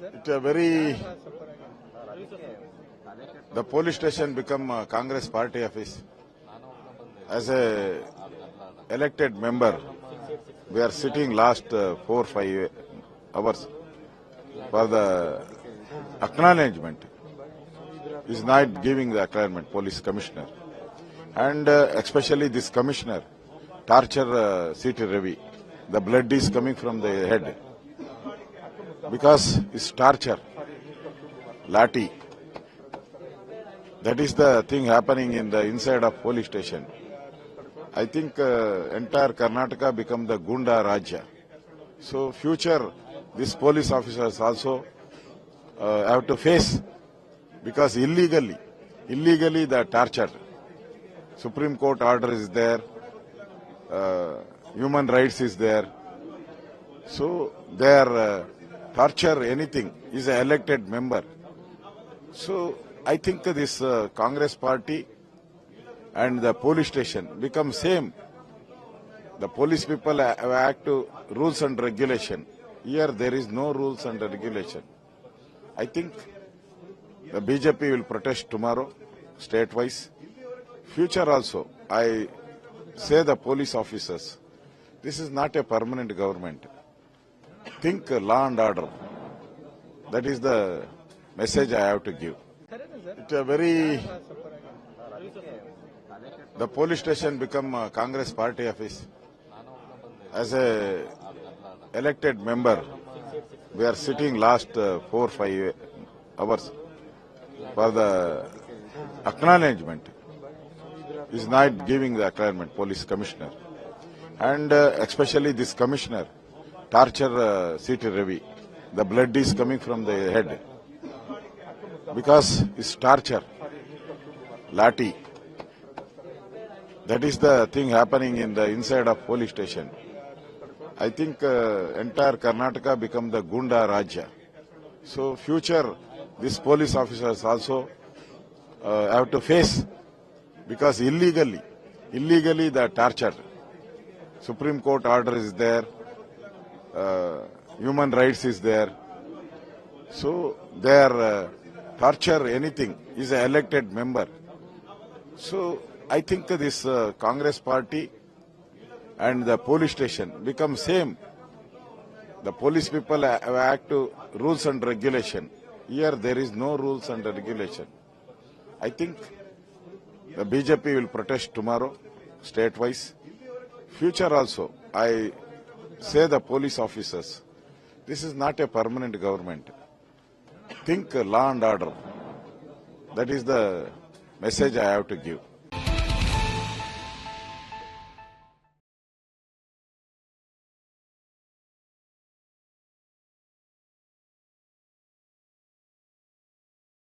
It's a very, the police station become a Congress party office. As a elected member, we are sitting last 4-5 hours for the acknowledgement. Is not giving the acknowledgement, police commissioner. And especially this commissioner, torture C.T. Ravi. The blood is coming from the head. Because it's torture, Lati. That is the thing happening in the inside of police station. I think entire Karnataka become the Gunda Rajya. So future, these police officers also have to face, because illegally they are tortured. Supreme Court order is there, human rights is there. So they are torture anything, is an elected member. So I think this Congress party and the police station become same. The police people act to rules and regulation. Here there is no rules and regulation. I think the BJP will protest tomorrow, state-wise. Future also, I say the police officers, this is not a permanent government. Think law and order. That is the message I have to give. It's a very, the police station become a Congress party office. As a elected member, we are sitting last 4-5 hours for the acknowledgement. Is not giving the acknowledgement, police commissioner. And especially this commissioner, torture C.T. Ravi. The blood is coming from the head. Because it's torture, Lati. That is the thing happening in the inside of police station. I think entire Karnataka become the Gunda Rajya. So future, these police officers also have to face, because illegally they are tortured. Supreme Court order is there, human rights is there. So they are torture anything, is an elected member. So I think this Congress party and the police station become same. The police people act to rules and regulation. Here there is no rules and regulation. I think the BJP will protest tomorrow, state-wise. Future also, I say the police officers, this is not a permanent government. Think law and order. That is the message I have to give.